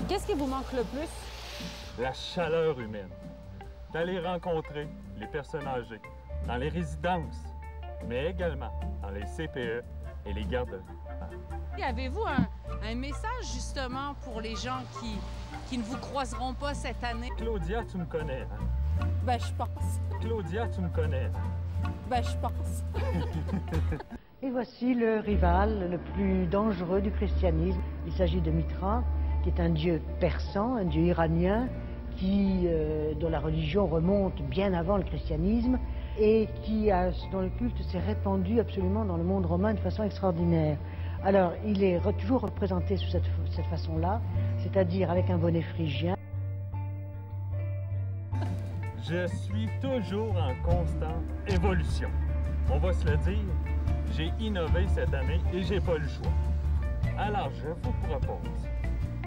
Qu'est-ce qui vous manque le plus? La chaleur humaine. D'aller rencontrer les personnes âgées dans les résidences, mais également dans les CPE et les gardes. Avez-vous un message justement pour les gens qui ne vous croiseront pas cette année? Claudia, tu me connais, hein? Ben, je pense. Claudia, tu me connais, hein? Ben, je pense. Et voici le rival le plus dangereux du christianisme. Il s'agit de Mitra, qui est un dieu persan, un dieu iranien, dont la religion remonte bien avant le christianisme et dont le culte s'est répandu absolument dans le monde romain de façon extraordinaire. Alors, il est toujours représenté sous cette façon-là, c'est-à-dire avec un bonnet phrygien. Je suis toujours en constante évolution. On va se le dire, j'ai innové cette année et j'ai pas le choix. Alors, je vous propose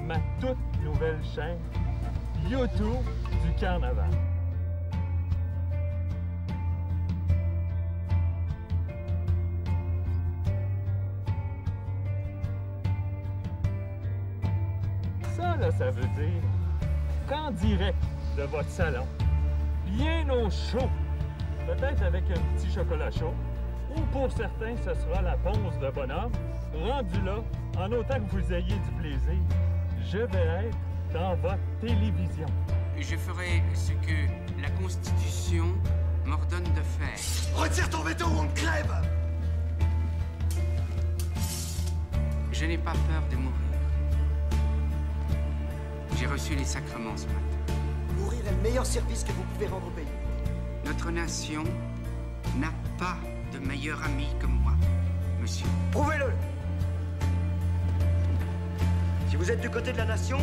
ma toute nouvelle chaîne YouTube du Carnaval. Ça, là, ça veut dire qu'en direct de votre salon, bien au chaud, peut-être avec un petit chocolat chaud, ou pour certains, ce sera la ponce de bonhomme, rendu là, en autant que vous ayez du plaisir, je vais être dans votre télévision. Je ferai ce que la Constitution m'ordonne de faire. Retire ton veto ou on te crève! Je n'ai pas peur de mourir. J'ai reçu les sacrements ce matin. Mourir est le meilleur service que vous pouvez rendre au pays. Notre nation n'a pas de meilleur ami que moi, monsieur. Prouvez-le! Si vous êtes du côté de la nation,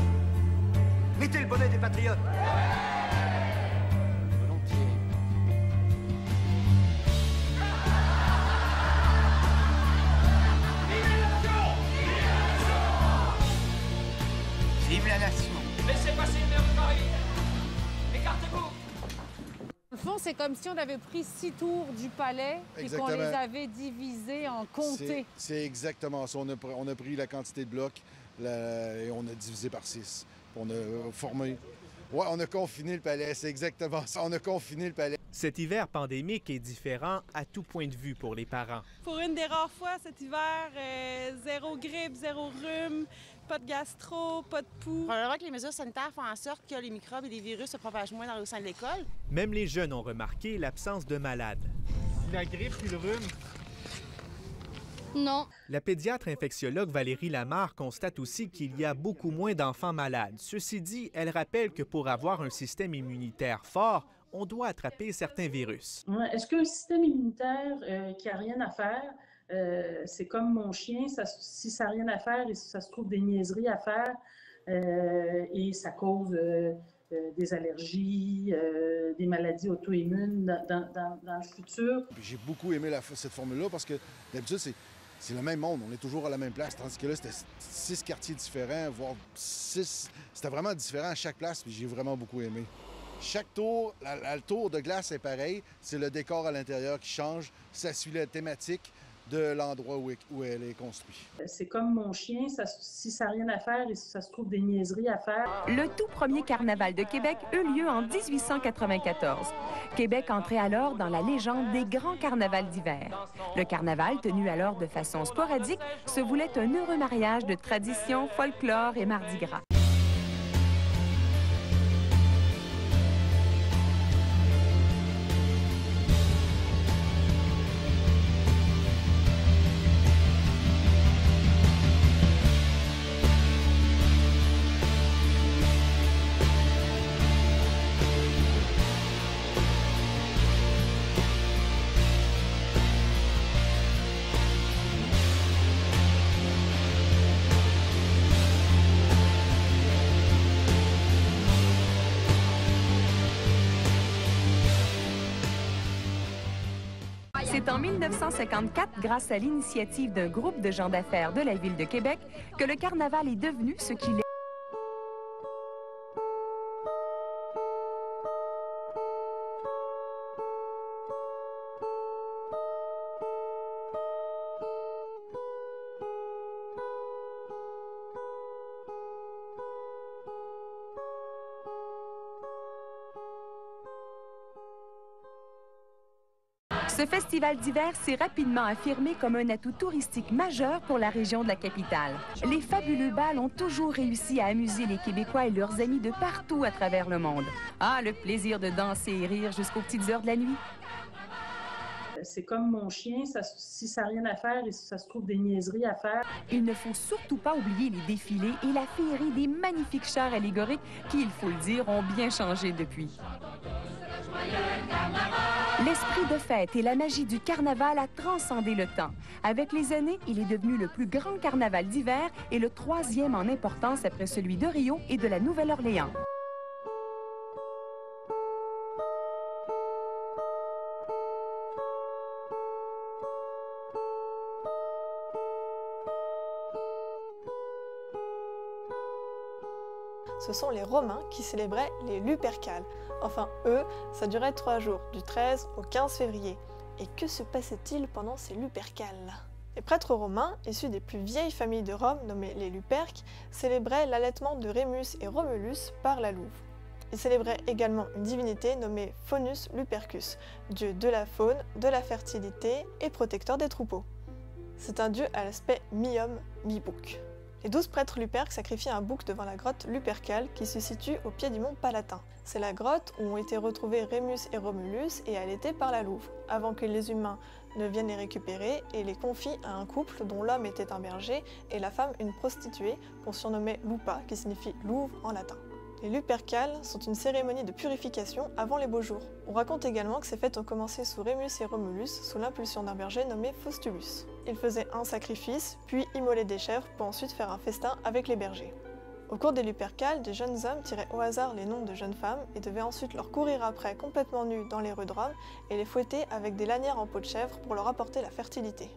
mettez le bonnet des patriotes. Volontiers. Vive la nation! Laissez passer le maire de Paris! Écartez-vous! Au fond, c'est comme si on avait pris 6 tours du palais et qu'on les avait divisés en comtés. C'est exactement ça. On a pris la quantité de blocs et on a divisé par 6. On a formé... Ouais, on a confiné le palais. C'est exactement ça. On a confiné le palais. Cet hiver pandémique est différent à tout point de vue pour les parents. Pour une des rares fois cet hiver, zéro grippe, zéro rhume, pas de gastro, pas de poux. Probablement que les mesures sanitaires font en sorte que les microbes et les virus se propagent moins au sein de l'école. Même les jeunes ont remarqué l'absence de malades. La grippe puis le rhume. Non. La pédiatre infectiologue Valérie Lamarre constate aussi qu'il y a beaucoup moins d'enfants malades. Ceci dit, elle rappelle que pour avoir un système immunitaire fort, on doit attraper certains virus. Est-ce qu'un système immunitaire qui n'a rien à faire, c'est comme mon chien, si ça n'a rien à faire et si ça se trouve des niaiseries à faire et ça cause des allergies, des maladies auto-immunes dans le futur. J'ai beaucoup aimé cette formule-là parce que d'habitude, c'est le même monde, on est toujours à la même place, tandis que là, c'était 6 quartiers différents, voire 6. C'était vraiment différent à chaque place, puis j'ai vraiment beaucoup aimé. Chaque tour, le tour de glace est pareil, c'est le décor à l'intérieur qui change, ça suit la thématique de l'endroit où elle est construite. C'est comme mon chien, si ça n'a rien à faire et si ça se trouve des niaiseries à faire. Le tout premier carnaval de Québec eut lieu en 1894. Québec entrait alors dans la légende des grands carnavals d'hiver. Le carnaval, tenu alors de façon sporadique, se voulait un heureux mariage de tradition, folklore et mardi gras. C'est en 1954, grâce à l'initiative d'un groupe de gens d'affaires de la ville de Québec, que le carnaval est devenu ce qu'il est. Ce festival d'hiver s'est rapidement affirmé comme un atout touristique majeur pour la région de la capitale. Les fabuleux bals ont toujours réussi à amuser les Québécois et leurs amis de partout à travers le monde. Ah, le plaisir de danser et rire jusqu'aux petites heures de la nuit. C'est comme mon chien, si ça n'a rien à faire et ça se trouve des niaiseries à faire. Il ne faut surtout pas oublier les défilés et la féerie des magnifiques chars allégoriques qui, il faut le dire, ont bien changé depuis. L'esprit de fête et la magie du carnaval a transcendé le temps. Avec les années, il est devenu le plus grand carnaval d'hiver et le 3e en importance après celui de Rio et de la Nouvelle-Orléans. Ce sont les Romains qui célébraient les Lupercales. Enfin, eux, ça durait 3 jours, du 13 au 15 février. Et que se passait-il pendant ces Lupercales? Les prêtres romains, issus des plus vieilles familles de Rome, nommées les Luperques, célébraient l'allaitement de Rémus et Romulus par la louve. Ils célébraient également une divinité nommée Faunus Lupercus, dieu de la faune, de la fertilité et protecteur des troupeaux. C'est un dieu à l'aspect mi-homme, mi-bouc. Les 12 prêtres luperques sacrifient un bouc devant la grotte Lupercale qui se situe au pied du mont Palatin. C'est la grotte où ont été retrouvés Rémus et Romulus et allaités par la louve, avant que les humains ne viennent les récupérer et les confient à un couple dont l'homme était un berger et la femme une prostituée qu'on surnommait Lupa, qui signifie louve en latin. Les Lupercales sont une cérémonie de purification avant les beaux jours. On raconte également que ces fêtes ont commencé sous Rémus et Romulus sous l'impulsion d'un berger nommé Faustulus. Ils faisaient un sacrifice, puis immolaient des chèvres pour ensuite faire un festin avec les bergers. Au cours des Lupercales, des jeunes hommes tiraient au hasard les noms de jeunes femmes et devaient ensuite leur courir après complètement nus dans les rues de Rome et les fouetter avec des lanières en peau de chèvre pour leur apporter la fertilité.